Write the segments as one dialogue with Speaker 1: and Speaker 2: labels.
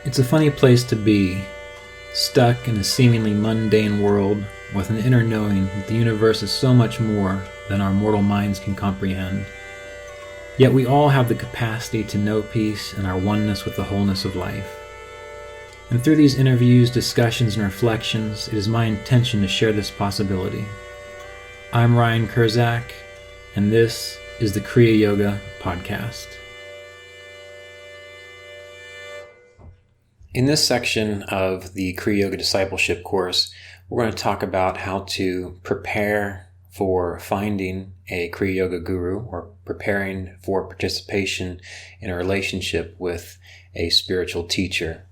Speaker 1: It's a funny place to be, stuck in a seemingly mundane world with an inner knowing that the universe is so much more than our mortal minds can comprehend. Yet we all have the capacity to know peace and our oneness with the wholeness of life. And through these interviews, discussions, and reflections, it is my intention to share this possibility. I'm Ryan Kurczak, and this is the Kriya Yoga Podcast. In this section of the Kriya Yoga Discipleship Course, we're going to talk about how to prepare for finding a Kriya Yoga Guru, or preparing for participation in a relationship with a spiritual teacher.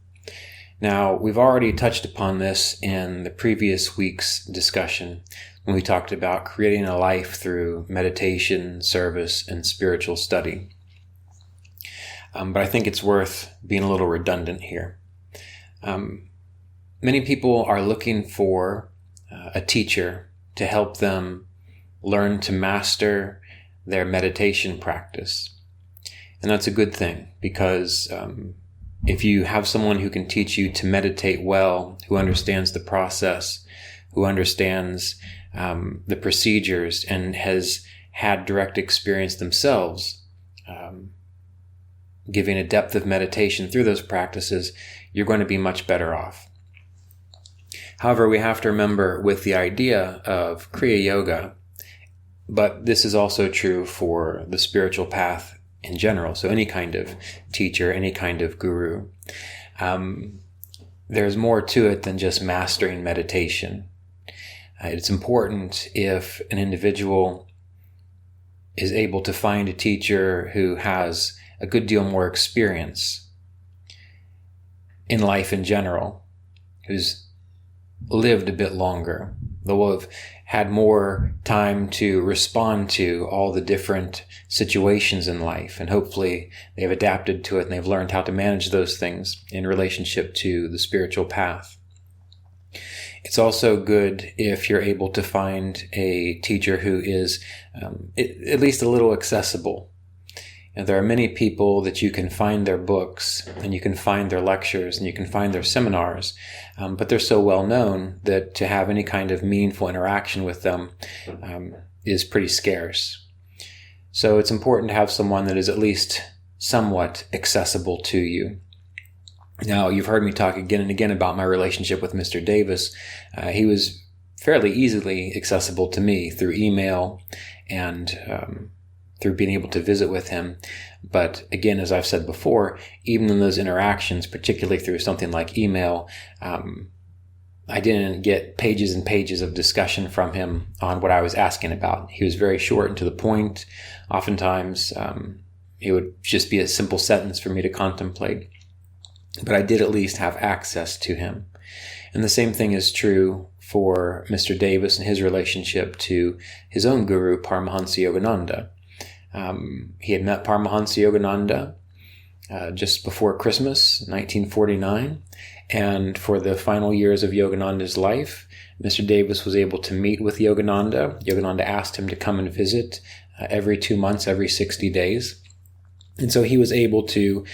Speaker 1: Now, we've already touched upon this in the previous week's discussion when we talked about creating a life through meditation, service, and spiritual study. But I think it's worth being a little redundant here. Many people are looking for a teacher to help them learn to master their meditation practice. And that's a good thing, because if you have someone who can teach you to meditate well, who understands the process, who understands the procedures, and has had direct experience themselves, giving a depth of meditation through those practices, you're going to be much better off. However, we have to remember with the idea of Kriya Yoga, but this is also true for the spiritual path in general, so any kind of teacher, any kind of guru, there's more to it than just mastering meditation. It's important if an individual is able to find a teacher who has a good deal more experience in life in general, who's lived a bit longer. They'll have had more time to respond to all the different situations in life, and hopefully they've adapted to it and they've learned how to manage those things in relationship to the spiritual path. It's also good if you're able to find a teacher who is at least a little accessible. And there are many people that you can find their books, and you can find their lectures, and you can find their seminars, but they're so well known that to have any kind of meaningful interaction with them is pretty scarce. So it's important to have someone that is at least somewhat accessible to you. Now, you've heard me talk again and again about my relationship with Mr. Davis. He was fairly easily accessible to me through email and through being able to visit with him. But again, as I've said before, even in those interactions, particularly through something like email, I didn't get pages and pages of discussion from him on what I was asking about. He was very short and to the point. Oftentimes, it would just be a simple sentence for me to contemplate. But I did at least have access to him. And the same thing is true for Mr. Davis and his relationship to his own guru, Paramahansa Yogananda. He had met Paramahansa Yogananda just before Christmas, 1949, and for the final years of Yogananda's life, Mr. Davis was able to meet with Yogananda. Yogananda asked him to come and visit every 2 months, every 60 days. And so he was able to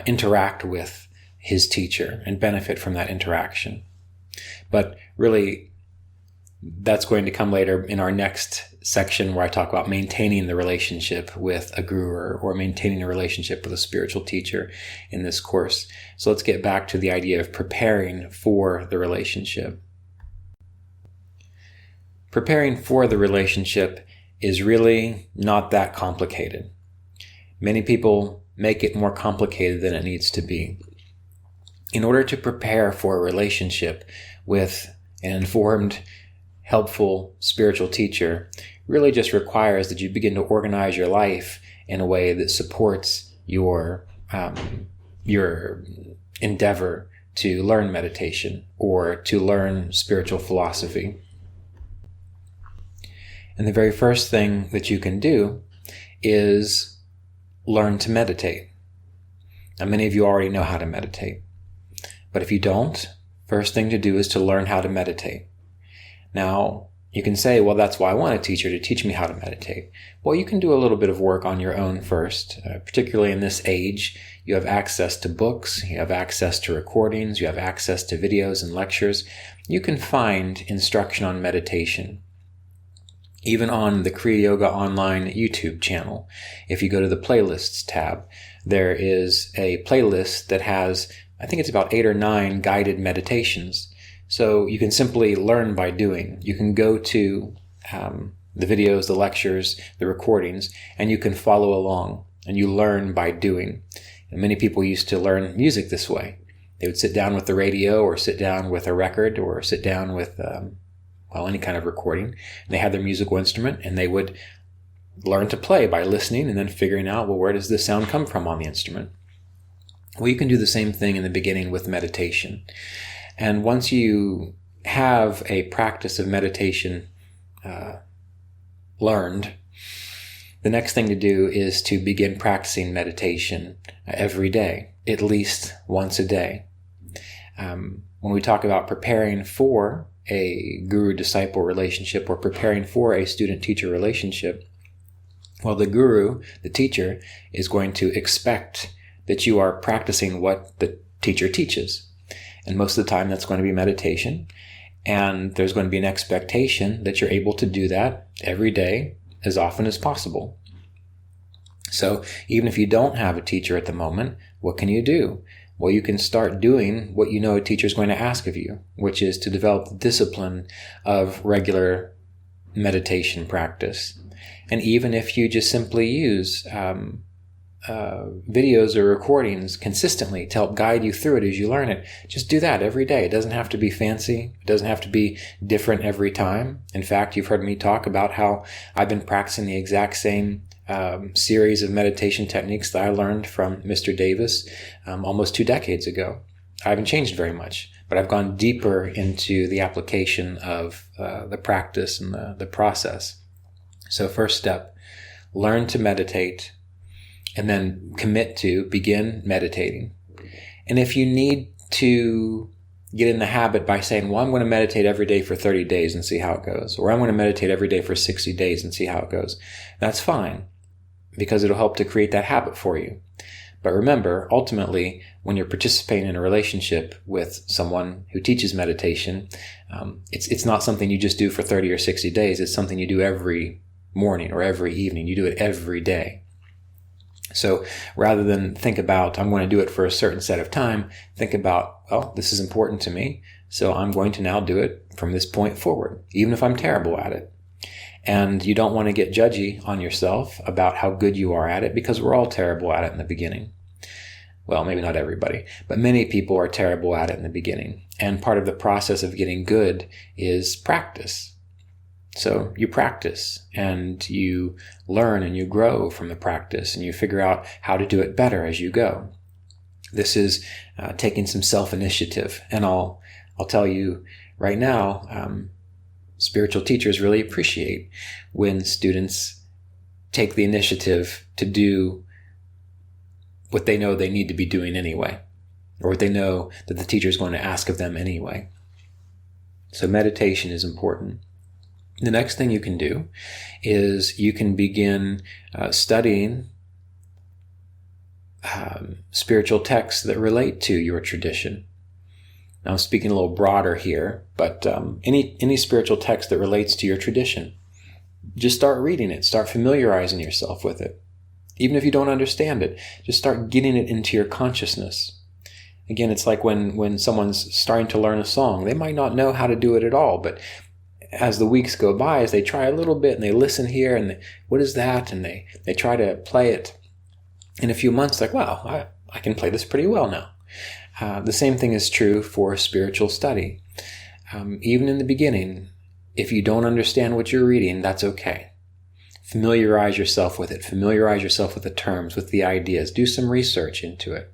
Speaker 1: interact with his teacher and benefit from that interaction. But really, that's going to come later in our next section, where I talk about maintaining the relationship with a guru or maintaining a relationship with a spiritual teacher in this course. So let's get back to the idea of preparing for the relationship. Preparing for the relationship is really not that complicated. Many people make it more complicated than it needs to be. In order to prepare for a relationship with an informed, helpful spiritual teacher, really just requires that you begin to organize your life in a way that supports your endeavor to learn meditation or to learn spiritual philosophy. And the very first thing that you can do is learn to meditate. Now, many of you already know how to meditate. But if you don't, first thing to do is to learn how to meditate. Now, you can say, well, that's why I want a teacher to teach me how to meditate. Well, you can do a little bit of work on your own first, particularly in this age. you have access to books, you have access to recordings, you have access to videos and lectures. You can find instruction on meditation. Even on the Kriya Yoga Online YouTube channel, if you go to the playlists tab, there is a playlist that has, I think it's about 8 or 9 guided meditations. So you can simply learn by doing. You can go to the videos, the lectures, the recordings, and you can follow along, and you learn by doing. And many people used to learn music this way. They would sit down with the radio, or sit down with a record, or sit down with any kind of recording. And they had their musical instrument, and they would learn to play by listening and then figuring out, well, where does this sound come from on the instrument? Well, you can do the same thing in the beginning with meditation. And once you have a practice of meditation learned, the next thing to do is to begin practicing meditation every day, at least once a day. When we talk about preparing for a guru-disciple relationship or preparing for a student-teacher relationship, well, the guru, the teacher, is going to expect that you are practicing what the teacher teaches. And most of the time that's going to be meditation. And there's going to be an expectation that you're able to do that every day as often as possible. So even if you don't have a teacher at the moment, what can you do? Well, you can start doing what you know a teacher is going to ask of you, which is to develop the discipline of regular meditation practice. And even if you just simply use videos or recordings consistently to help guide you through it as you learn it, just do that every day. It doesn't have to be fancy. It doesn't have to be different every time. In fact, you've heard me talk about how I've been practicing the exact same series of meditation techniques that I learned from Mr. Davis almost 2 decades ago. I haven't changed very much, but I've gone deeper into the application of the practice and the process. So first step, learn to meditate, and then commit to begin meditating. And if you need to get in the habit by saying, well, I'm going to meditate every day for 30 days and see how it goes, or I'm going to meditate every day for 60 days and see how it goes, that's fine, because it'll help to create that habit for you. But remember, ultimately, when you're participating in a relationship with someone who teaches meditation, it's not something you just do for 30 or 60 days. It's something you do every morning or every evening. You do it every day. So rather than think about, I'm going to do it for a certain set of time, think about, well, this is important to me, so I'm going to now do it from this point forward, even if I'm terrible at it. And you don't want to get judgy on yourself about how good you are at it, because we're all terrible at it in the beginning. Well, maybe not everybody, but many people are terrible at it in the beginning. And part of the process of getting good is practice. So you practice and you learn and you grow from the practice and you figure out how to do it better as you go. This is taking some self-initiative. And I'll tell you right now, spiritual teachers really appreciate when students take the initiative to do what they know they need to be doing anyway, or what they know that the teacher is going to ask of them anyway. So meditation is important. The next thing you can do is you can begin studying spiritual texts that relate to your tradition. Now I'm speaking a little broader here, but any spiritual text that relates to your tradition, just start reading it, start familiarizing yourself with it. Even if you don't understand it, just start getting it into your consciousness. Again, it's like when someone's starting to learn a song, they might not know how to do it at all, but as the weeks go by, as they try a little bit and they listen here and what is that? And they try to play it. In a few months, like, wow, I can play this pretty well now. The same thing is true for spiritual study. Even in the beginning, if you don't understand what you're reading, that's okay. Familiarize yourself with it. Familiarize yourself with the terms, with the ideas. Do some research into it.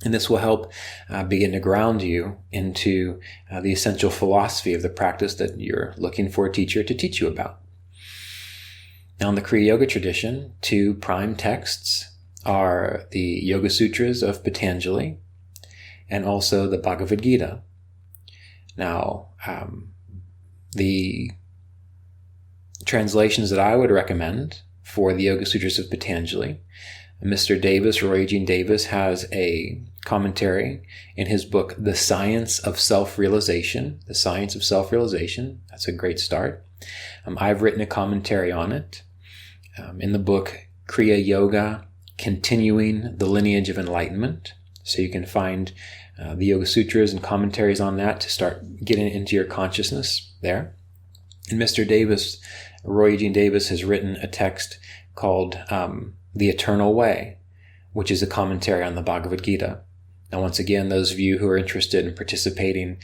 Speaker 1: And this will help begin to ground you into the essential philosophy of the practice that you're looking for a teacher to teach you about. Now, in the Kriya Yoga tradition, 2 prime texts are the Yoga Sutras of Patanjali and also the Bhagavad Gita. Now, the translations that I would recommend for the Yoga Sutras of Patanjali Mr. Davis, Roy Eugene Davis, has a commentary in his book, The Science of Self-Realization. The Science of Self-Realization. That's a great start. I've written a commentary on it in the book, Kriya Yoga, Continuing the Lineage of Enlightenment. So you can find the Yoga Sutras and commentaries on that to start getting into your consciousness there. And Mr. Davis, Roy Eugene Davis, has written a text called The Eternal Way, which is a commentary on the Bhagavad Gita. Now, once again, those of you who are interested in participating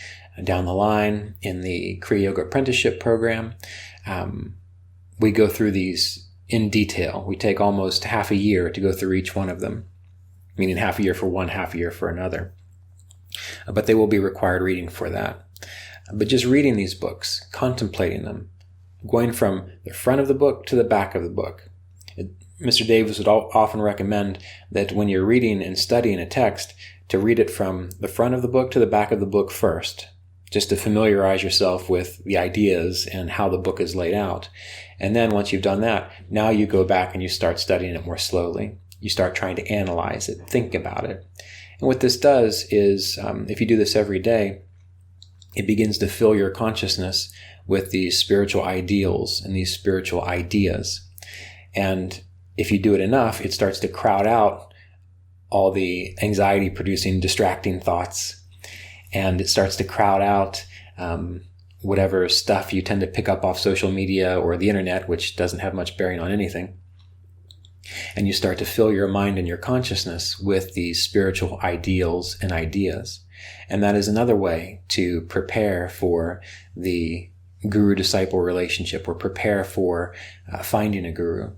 Speaker 1: down the line in the Kriya Yoga Apprenticeship Program, we go through these in detail. We take almost half a year to go through each one of them, meaning half a year for one, half a year for another. But they will be required reading for that. But just reading these books, contemplating them, going from the front of the book to the back of the book. Mr. Davis would often recommend that when you're reading and studying a text, to read it from the front of the book to the back of the book first, just to familiarize yourself with the ideas and how the book is laid out. And then once you've done that, now you go back and you start studying it more slowly. You start trying to analyze it, think about it. And what this does is, if you do this every day, it begins to fill your consciousness with these spiritual ideals and these spiritual ideas. And if you do it enough, it starts to crowd out all the anxiety-producing, distracting thoughts. And it starts to crowd out whatever stuff you tend to pick up off social media or the internet, which doesn't have much bearing on anything. And you start to fill your mind and your consciousness with these spiritual ideals and ideas. And that is another way to prepare for the guru-disciple relationship, or prepare for finding a guru.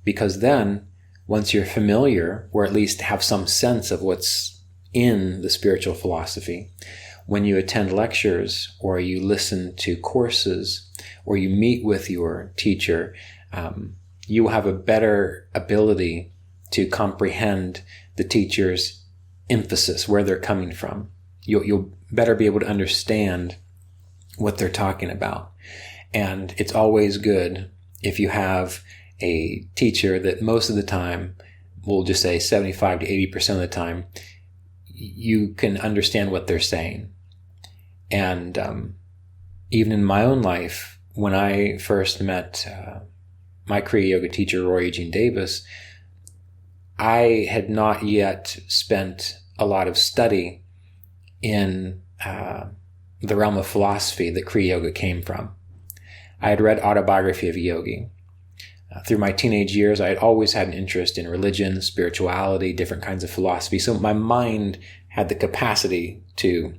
Speaker 1: Because then, once you're familiar, or at least have some sense of what's in the spiritual philosophy, when you attend lectures, or you listen to courses, or you meet with your teacher, you will have a better ability to comprehend the teacher's emphasis, where they're coming from. You'll better be able to understand what they're talking about. And it's always good if you have a teacher that most of the time, we'll just say 75 to 80% of the time, you can understand what they're saying. And even in my own life, when I first met my Kriya Yoga teacher, Roy Eugene Davis, I had not yet spent a lot of study in the realm of philosophy that Kriya Yoga came from. I had read Autobiography of a Yogi. Through my teenage years, I had always had an interest in religion, spirituality, different kinds of philosophy. So my mind had the capacity to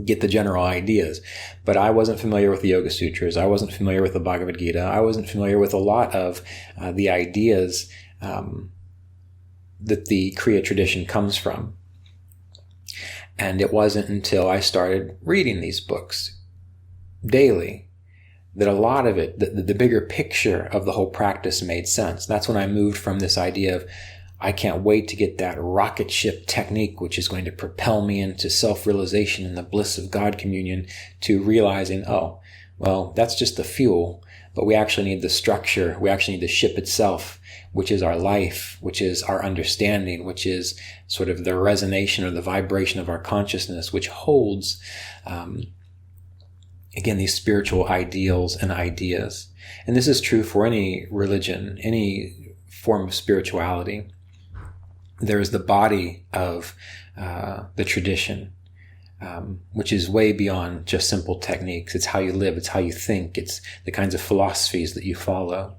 Speaker 1: get the general ideas. But I wasn't familiar with the Yoga Sutras. I wasn't familiar with the Bhagavad Gita. I wasn't familiar with a lot of the ideas that the Kriya tradition comes from. And it wasn't until I started reading these books daily that a lot of it, the bigger picture of the whole practice made sense. That's when I moved from this idea of, I can't wait to get that rocket ship technique, which is going to propel me into self-realization and the bliss of God communion, to realizing, oh, well, that's just the fuel, but we actually need the structure. We actually need the ship itself, which is our life, which is our understanding, which is sort of the resonation or the vibration of our consciousness, which holds, again, these spiritual ideals and ideas. And this is true for any religion, any form of spirituality. There is the body of the tradition, which is way beyond just simple techniques. It's how you live. It's how you think. It's the kinds of philosophies that you follow.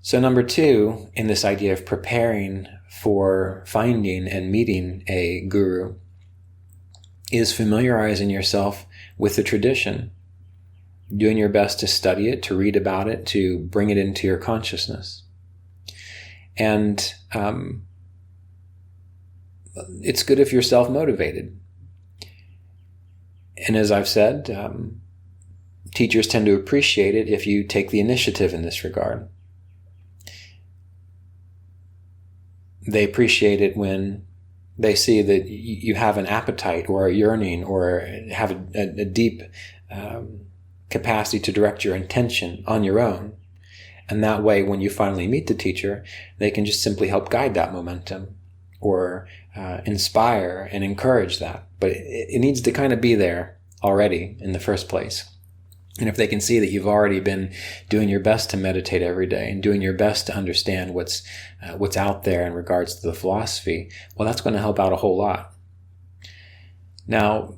Speaker 1: So number 2, in this idea of preparing for finding and meeting a guru, is familiarizing yourself with the tradition, doing your best to study it, to read about it, to bring it into your consciousness. And it's good if you're self-motivated. And as I've said, teachers tend to appreciate it if you take the initiative in this regard. They appreciate it when they see that you have an appetite or a yearning or have a deep capacity to direct your intention on your own. And that way, when you finally meet the teacher, they can just simply help guide that momentum or inspire and encourage that. But it needs to kind of be there already in the first place. And if they can see that you've already been doing your best to meditate every day and doing your best to understand what's out there in regards to the philosophy, well, that's going to help out a whole lot. Now,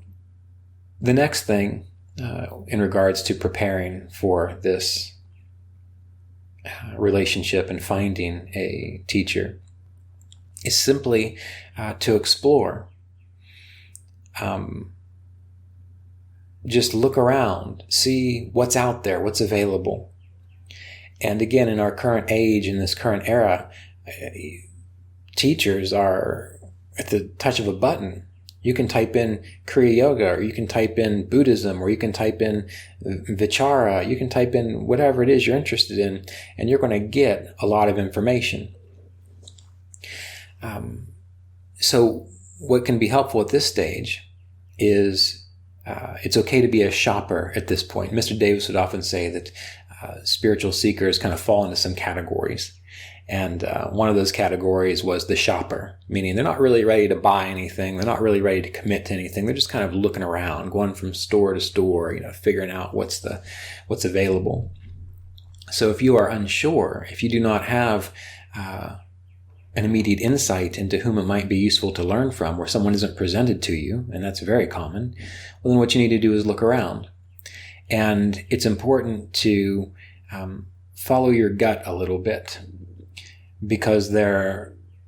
Speaker 1: the next thing in regards to preparing for this relationship and finding a teacher is simply to explore. Just look around, see what's out there, what's available. And again, in our current age, in this current era, teachers are at the touch of a button. You can type in Kriya Yoga, or you can type in Buddhism, or you can type in Vichara, you can type in whatever it is you're interested in, and you're going to get a lot of information. So what can be helpful at this stage is it's okay to be a shopper at this point. Mr. Davis would often say that spiritual seekers kind of fall into some categories. And one of those categories was the shopper, meaning they're not really ready to buy anything. They're not really ready to commit to anything. They're just kind of looking around, going from store to store, figuring out what's available. So if you are unsure, if you do not have an immediate insight into whom it might be useful to learn from, or someone isn't presented to you, and that's very common, well, then what you need to do is look around. And it's important to follow your gut a little bit, because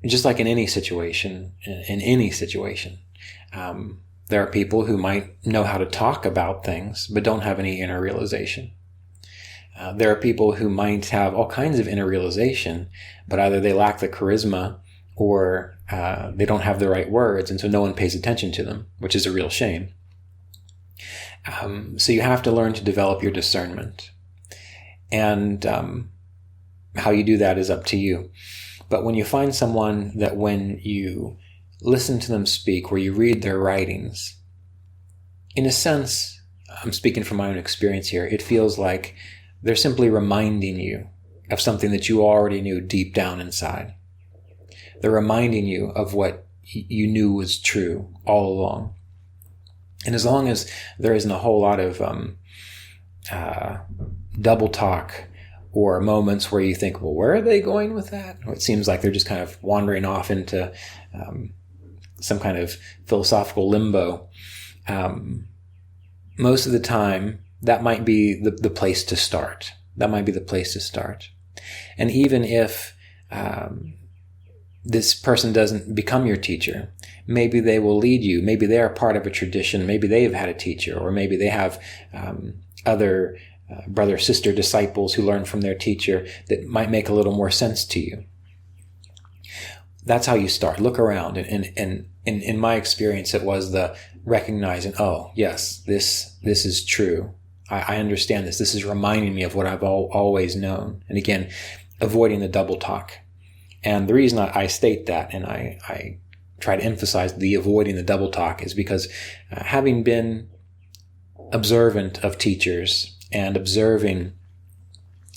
Speaker 1: just like in any situation, there are people who might know how to talk about things, but don't have any inner realization. There are people who might have all kinds of inner realization, but either they lack the charisma or they don't have the right words, and so no one pays attention to them, which is a real shame. So you have to learn to develop your discernment. And how you do that is up to you. But when you find someone that when you listen to them speak, or you read their writings, in a sense, I'm speaking from my own experience here, it feels like they're simply reminding you of something that you already knew deep down inside. They're reminding you of what you knew was true all along. And as long as there isn't a whole lot of double talk or moments where you think, well, where are they going with that? Or it seems like they're just kind of wandering off into some kind of philosophical limbo. Most of the time, that might be the place to start. That might be the place to start. And even if this person doesn't become your teacher, maybe they will lead you. Maybe they are part of a tradition. Maybe they've had a teacher, or maybe they have other brother, sister, disciples who learn from their teacher that might make a little more sense to you. That's how you start. Look around. And in my experience, it was the recognizing, oh, yes, this is true. I understand this. This is reminding me of what I've always known. And again, avoiding the double talk. And the reason I state that, and I try to emphasize the avoiding the double talk, is because having been observant of teachers and observing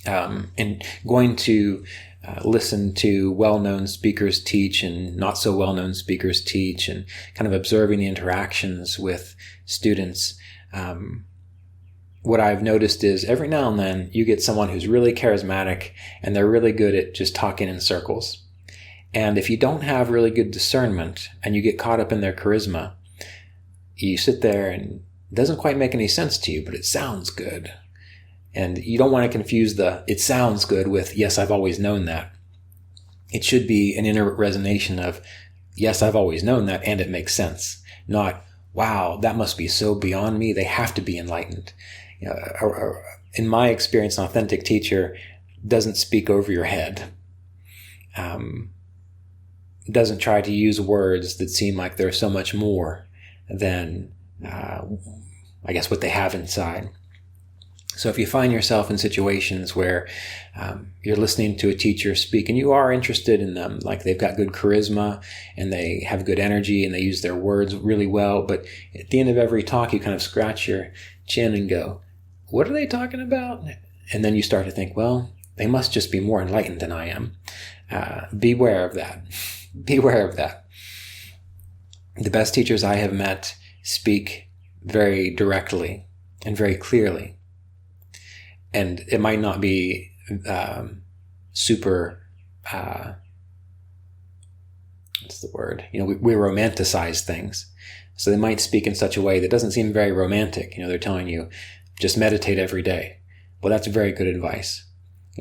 Speaker 1: and going to listen to well-known speakers teach and not so well-known speakers teach, and kind of observing the interactions with students, what I've noticed is every now and then you get someone who's really charismatic and they're really good at just talking in circles. And if you don't have really good discernment and you get caught up in their charisma, you sit there and it doesn't quite make any sense to you, but it sounds good. And you don't want to confuse the "it sounds good" with "yes, I've always known that." It should be an inner resonation of "yes, I've always known that, and it makes sense." Not "wow, that must be so beyond me, they have to be enlightened." In my experience, an authentic teacher doesn't speak over your head. Doesn't try to use words that seem like they're so much more than, I guess, what they have inside. So if you find yourself in situations where you're listening to a teacher speak and you are interested in them, like they've got good charisma and they have good energy and they use their words really well, but at the end of every talk you kind of scratch your chin and go, what are they talking about? And then you start to think, well, They must just be more enlightened than I am. Beware of that. Beware of that. The best teachers I have met speak very directly and very clearly. And it might not be super, what's the word? We romanticize things. So they might speak in such a way that doesn't seem very romantic. They're telling you, just meditate every day. Well, that's very good advice.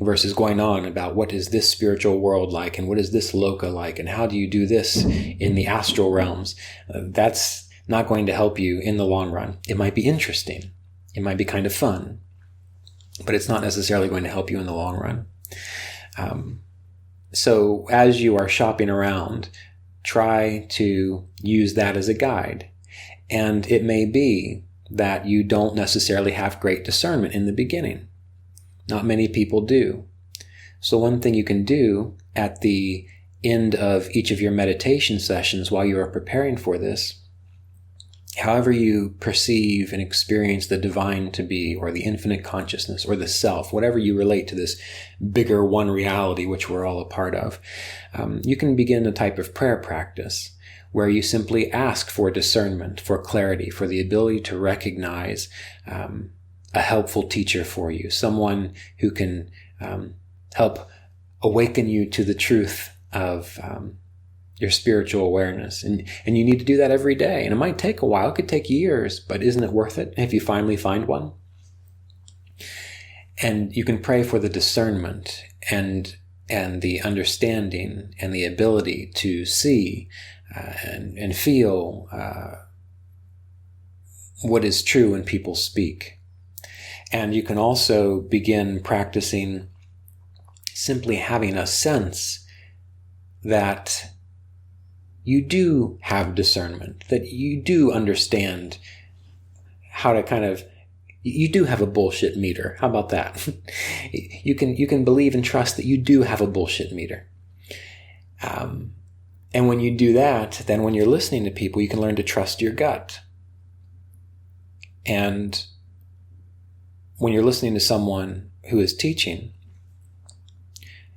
Speaker 1: Versus going on about what is this spiritual world like, and what is this loka like, and how do you do this in the astral realms. That's not going to help you in the long run. It might be interesting. It might be kind of fun, but it's not necessarily going to help you in the long run. So as you are shopping around, try to use that as a guide. And it may be that you don't necessarily have great discernment in the beginning. Not many people do. So one thing you can do at the end of each of your meditation sessions while you are preparing for this, however you perceive and experience the divine to be, or the infinite consciousness, or the self, whatever you relate to this bigger one reality which we're all a part of, you can begin a type of prayer practice where you simply ask for discernment, for clarity, for the ability to recognize a helpful teacher for you, someone who can help awaken you to the truth of your spiritual awareness. And you need to do that every day. And it might take a while. It could take years, but isn't it worth it if you finally find one? And you can pray for the discernment and the understanding and the ability to see and feel what is true when people speak. And you can also begin practicing simply having a sense that you do have discernment, that you do understand how to you do have a bullshit meter. How about that? You can believe and trust that you do have a bullshit meter. And when you do that, then when you're listening to people, you can learn to trust your gut. And when you're listening to someone who is teaching,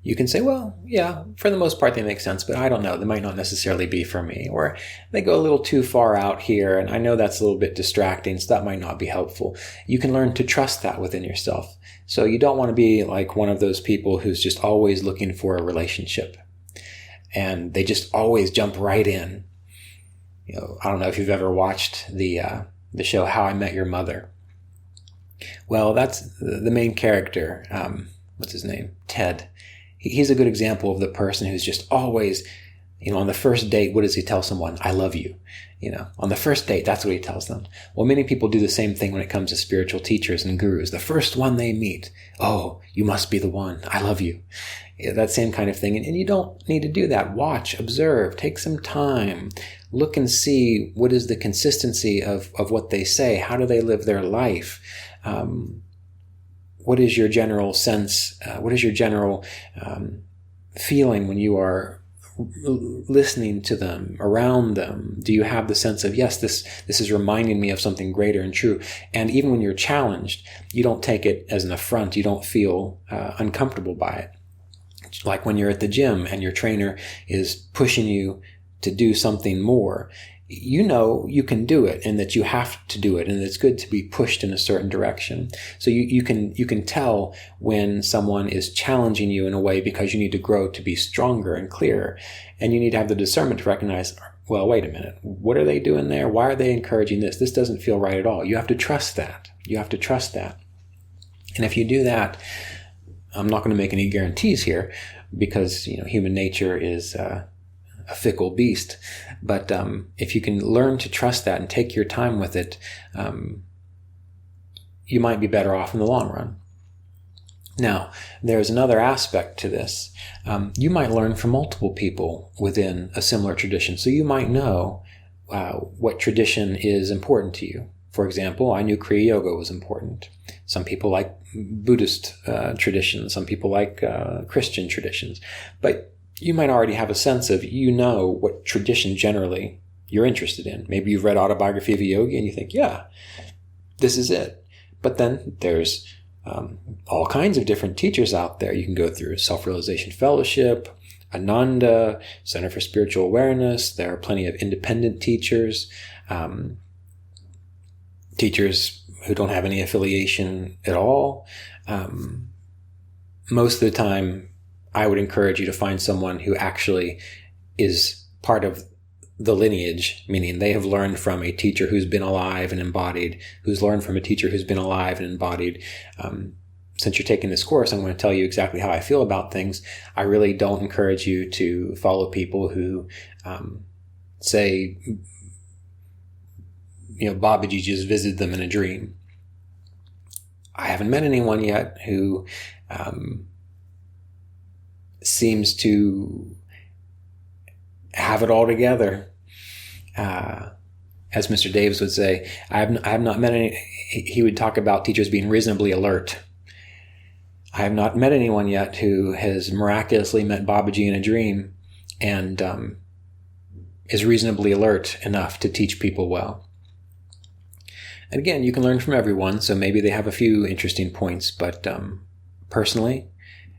Speaker 1: you can say, well, yeah, for the most part they make sense, but I don't know, they might not necessarily be for me. Or they go a little too far out here, and I know that's a little bit distracting, so that might not be helpful. You can learn to trust that within yourself. So you don't want to be like one of those people who's just always looking for a relationship. And they just always jump right in. I don't know if you've ever watched the show How I Met Your Mother. Well, that's the main character. What's his name? Ted. He's a good example of the person who's just always, on the first date, what does he tell someone? I love you. On the first date, that's what he tells them. Well, many people do the same thing when it comes to spiritual teachers and gurus. The first one they meet, oh, you must be the one. I love you. That same kind of thing. And you don't need to do that. Watch, observe, take some time, look and see what is the consistency of what they say. How do they live their life? What is your general sense? What is your general feeling when you are listening to them, around them? Do you have the sense of, yes, this is reminding me of something greater and true? And even when you're challenged, you don't take it as an affront. You don't feel uncomfortable by it. Like when you're at the gym and your trainer is pushing you to do something more, you can do it, and that you have to do it, and it's good to be pushed in a certain direction. So you can tell when someone is challenging you in a way because you need to grow to be stronger and clearer, and you need to have the discernment to recognize, well, wait a minute, what are they doing there? Why are they encouraging this? This doesn't feel right at all. You have to trust that. You have to trust that. And if you do that, I'm not going to make any guarantees here, because human nature is a fickle beast. But if you can learn to trust that and take your time with it, you might be better off in the long run. Now, there's another aspect to this. You might learn from multiple people within a similar tradition. So you might know what tradition is important to you. For example, I knew Kriya Yoga was important. Some people like Buddhist traditions. Some people like Christian traditions. But you might already have a sense of, what tradition generally you're interested in. Maybe you've read Autobiography of a Yogi and you think, yeah, this is it. But then there's all kinds of different teachers out there. You can go through Self-Realization Fellowship, Ananda, Center for Spiritual Awareness. There are plenty of independent teachers, teachers who don't have any affiliation at all. Most of the time, I would encourage you to find someone who actually is part of the lineage, meaning they have learned from a teacher who's been alive and embodied, who's learned from a teacher who's been alive and embodied. Since you're taking this course, I'm going to tell you exactly how I feel about things. I really don't encourage you to follow people who say, Babaji just visited them in a dream. I haven't met anyone yet who seems to have it all together. As Mr. Davis would say, I have not met any. He would talk about teachers being reasonably alert. I have not met anyone yet who has miraculously met Babaji in a dream and is reasonably alert enough to teach people well. And again, you can learn from everyone, so maybe they have a few interesting points, but personally,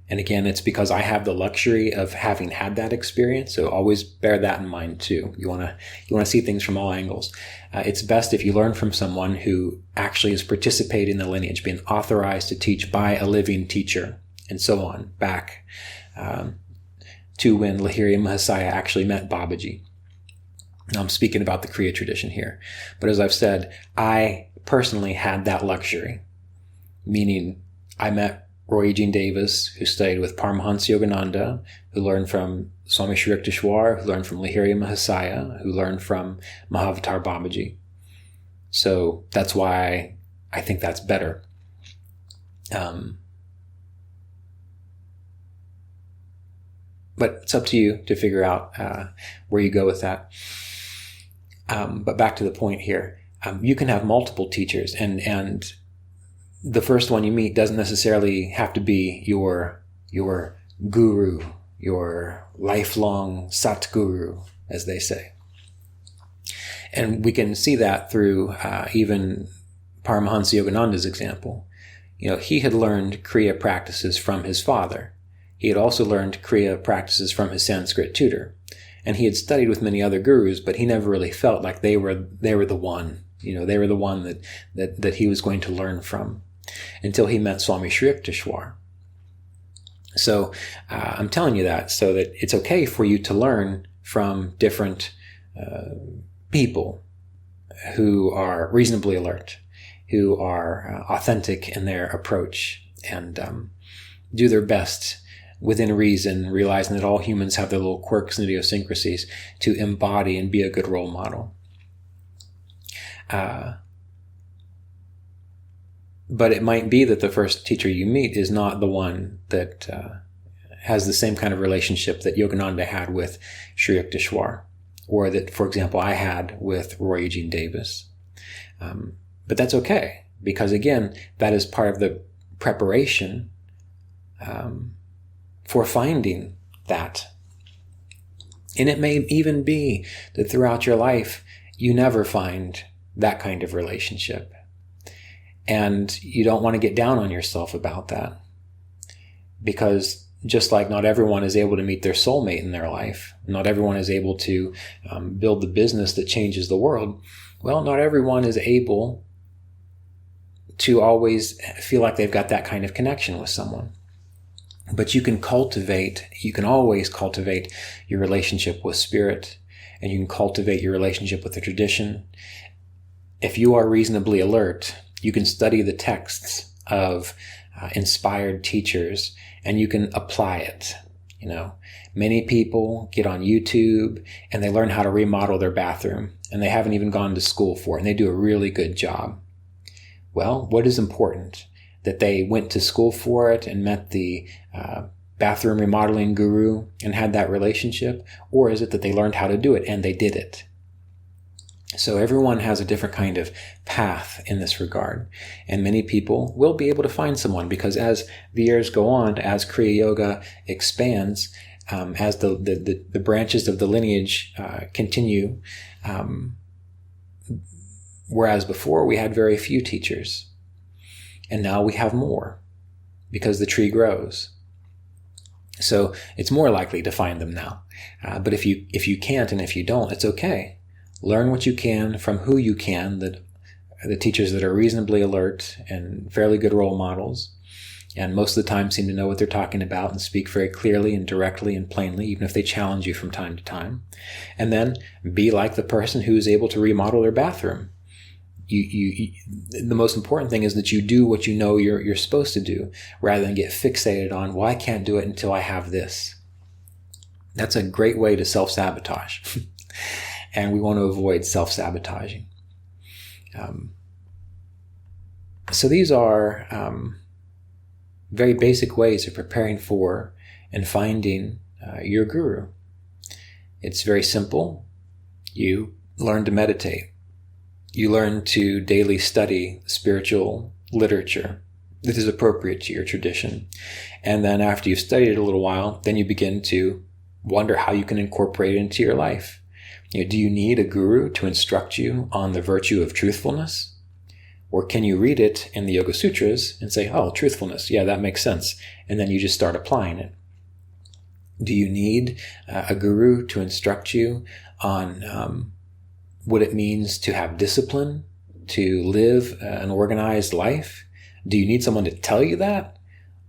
Speaker 1: and again, it's because I have the luxury of having had that experience, so always bear that in mind too. You want to see things from all angles. It's best if you learn from someone who actually is participating in the lineage, being authorized to teach by a living teacher, and so on, back to when Lahiri Mahasaya actually met Babaji. Now, I'm speaking about the Kriya tradition here. But as I've said, I personally had that luxury, meaning I met Roy Eugene Davis, who studied with Paramahansa Yogananda, who learned from Swami Shri Yukteswar, who learned from Lahiri Mahasaya, who learned from Mahavatar Babaji. So that's why I think that's better. But it's up to you to figure out where you go with that. But back to the point here. You can have multiple teachers, and the first one you meet doesn't necessarily have to be your guru, your lifelong Satguru, as they say. And we can see that through even Paramahansa Yogananda's example. He had learned Kriya practices from his father. He had also learned Kriya practices from his Sanskrit tutor. And he had studied with many other gurus, but he never really felt like they were the one. They were the one that he was going to learn from, until he met Swami Shri Yukteswar. So I'm telling you that so that it's okay for you to learn from different people who are reasonably alert, who are authentic in their approach, and do their best within reason, realizing that all humans have their little quirks and idiosyncrasies, to embody and be a good role model. But it might be that the first teacher you meet is not the one that has the same kind of relationship that Yogananda had with Shri Yukteswar, or that, for example, I had with Roy Eugene Davis. But that's okay, because again, that is part of the preparation for finding that. And it may even be that throughout your life, you never find that kind of relationship. And you don't want to get down on yourself about that. Because just like not everyone is able to meet their soulmate in their life, not everyone is able to build the business that changes the world, well, not everyone is able to always feel like they've got that kind of connection with someone. But you can always cultivate your relationship with spirit, and you can cultivate your relationship with the tradition. If you are reasonably alert, you can study the texts of inspired teachers, and you can apply it. Many people get on YouTube and they learn how to remodel their bathroom, and they haven't even gone to school for it, and they do a really good job. Well, what is important? That they went to school for it and met the bathroom remodeling guru and had that relationship? Or is it that they learned how to do it and they did it? So everyone has a different kind of path in this regard. And many people will be able to find someone, because as the years go on, as Kriya Yoga expands, as the branches of the lineage continue, whereas before we had very few teachers. And now we have more because the tree grows. So it's more likely to find them now. But if you can't and if you don't, it's okay. Learn what you can from who you can, the teachers that are reasonably alert and fairly good role models, and most of the time seem to know what they're talking about and speak very clearly and directly and plainly, even if they challenge you from time to time. And then be like the person who is able to remodel their bathroom. The most important thing is that you do what you know you're supposed to do, rather than get fixated on, well, I can't do it until I have this. That's a great way to self-sabotage. And we want to avoid self-sabotaging. So these are very basic ways of preparing for and finding your guru. It's very simple. You learn to meditate. You learn to daily study spiritual literature that is appropriate to your tradition. And then after you've studied it a little while, then you begin to wonder how you can incorporate it into your life. Do you need a guru to instruct you on the virtue of truthfulness? Or can you read it in the Yoga Sutras and say, oh, truthfulness, yeah, that makes sense. And then you just start applying it. Do you need a guru to instruct you on what it means to have discipline, to live an organized life? Do you need someone to tell you that?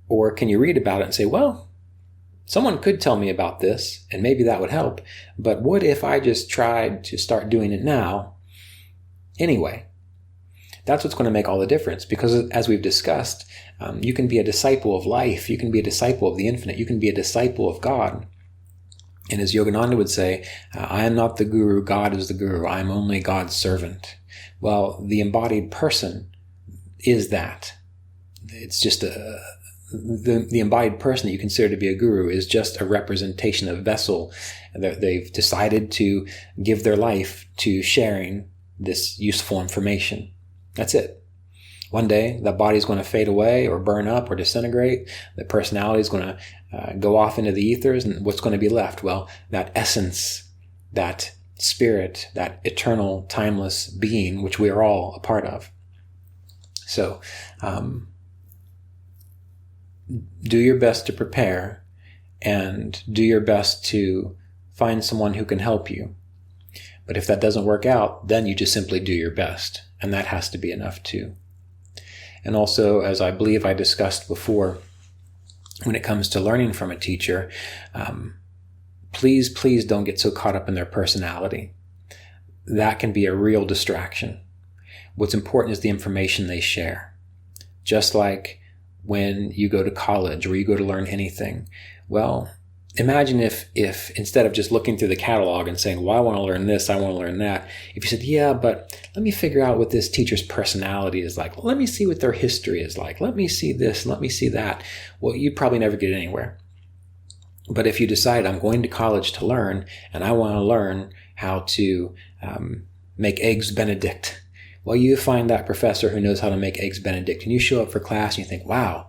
Speaker 1: Or can you read about it and say, well, someone could tell me about this and maybe that would help, but what if I just tried to start doing it now? Anyway, that's what's going to make all the difference, because as we've discussed, you can be a disciple of life, you can be a disciple of the infinite, you can be a disciple of God. And as Yogananda would say, I am not the guru, God is the guru. I am only God's servant. Well, the embodied person is that. It's just the embodied person that you consider to be a guru is just a representation, a vessel that they've decided to give their life to sharing this useful information. That's it. One day, that body's going to fade away or burn up or disintegrate. The personality is going to go off into the ethers, and what's going to be left? Well, that essence, that spirit, that eternal, timeless being, which we are all a part of. So, do your best to prepare, and do your best to find someone who can help you. But if that doesn't work out, then you just simply do your best, and that has to be enough too. And also, as I believe I discussed before, when it comes to learning from a teacher, please don't get so caught up in their personality. That can be a real distraction. What's important is the information they share. Just like when you go to college or you go to learn anything. Well, imagine if instead of just looking through the catalog and saying, well, I want to learn this, I want to learn that, if you said, yeah, but let me figure out what this teacher's personality is like. Let me see what their history is like. Let me see this, let me see that. Well, you'd probably never get anywhere. But if you decide, I'm going to college to learn, and I want to learn how to make eggs Benedict, well, you find that professor who knows how to make eggs Benedict, and you show up for class and you think, wow,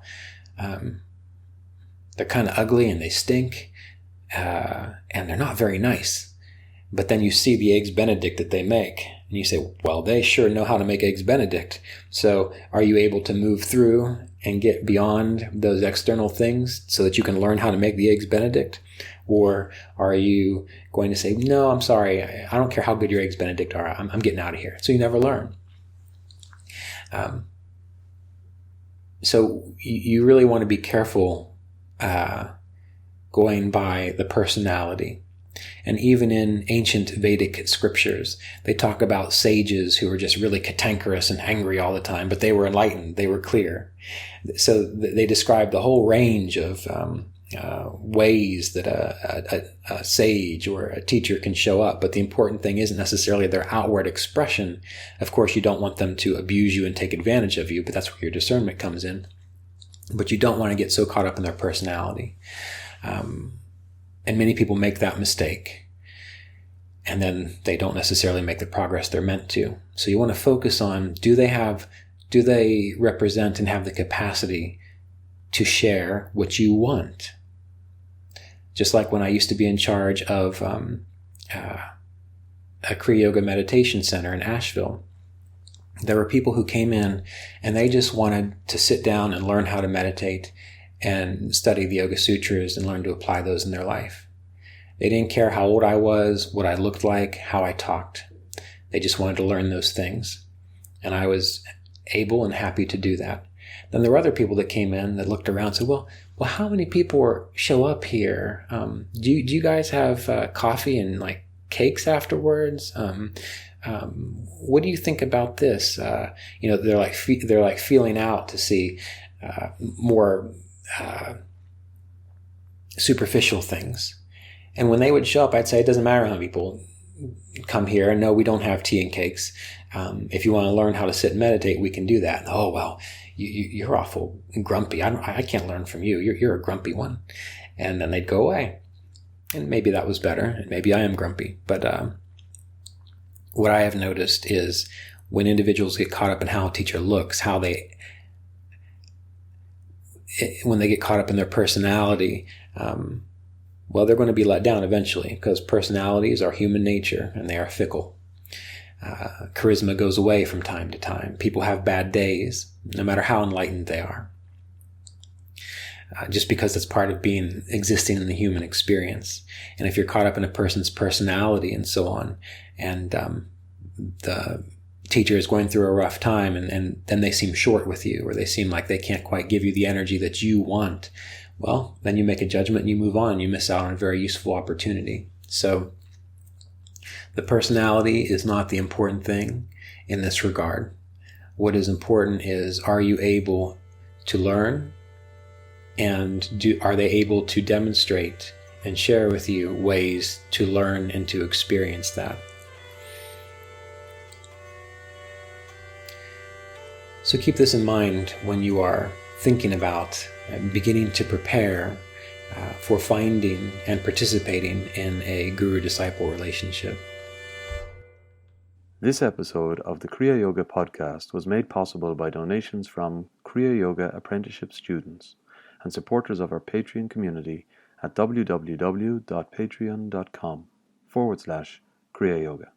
Speaker 1: they're kind of ugly and they stink, and they're not very nice. But then you see the eggs Benedict that they make, and you say, well, they sure know how to make eggs Benedict. So are you able to move through and get beyond those external things so that you can learn how to make the eggs Benedict? Or are you going to say, no, I'm sorry, I don't care how good your eggs Benedict are, I'm getting out of here. So you never learn. So you really want to be careful going by the personality. And even in ancient Vedic scriptures, they talk about sages who were just really cantankerous and angry all the time, but they were enlightened, they were clear. So they describe the whole range of ways that a sage or a teacher can show up. But the important thing isn't necessarily their outward expression. Of course, you don't want them to abuse you and take advantage of you, but that's where your discernment comes in. But you don't want to get so caught up in their personality. And many people make that mistake. And then they don't necessarily make the progress they're meant to. So you want to focus on, do they represent and have the capacity to share what you want? Just like when I used to be in charge of a Kriya Yoga meditation center in Asheville. There were people who came in and they just wanted to sit down and learn how to meditate and study the Yoga Sutras and learn to apply those in their life. They didn't care how old I was, what I looked like, how I talked. They just wanted to learn those things. And I was able and happy to do that. Then there were other people that came in that looked around and said, well, how many people show up here? Do you guys have coffee and like cakes afterwards? What do you think about this? They're like feeling out to see more superficial things. And when they would show up, I'd say, it doesn't matter how many people come here. And no, we don't have tea and cakes. If you want to learn how to sit and meditate, we can do that. Oh, well, you're awful grumpy. I can't learn from you. You're a grumpy one. And then they'd go away. And maybe that was better. And maybe I am grumpy. But what I have noticed is when individuals get caught up in how a teacher looks, when they get caught up in their personality, well, they're going to be let down eventually, because personalities are human nature and they are fickle. Charisma goes away from time to time. People have bad days, no matter how enlightened they are. Just because that's part of existing in the human experience. And if you're caught up in a person's personality and so on, and the teacher is going through a rough time, and then they seem short with you, or they seem like they can't quite give you the energy that you want, well, then you make a judgment and you move on. You miss out on a very useful opportunity. So the personality is not the important thing in this regard. What is important is, are you able to learn? And are they able to demonstrate and share with you ways to learn and to experience that? So keep this in mind when you are thinking about beginning to prepare for finding and participating in a guru-disciple relationship.
Speaker 2: This episode of the Kriya Yoga podcast was made possible by donations from Kriya Yoga Apprenticeship students and supporters of our Patreon community at www.patreon.com/Kriya Yoga.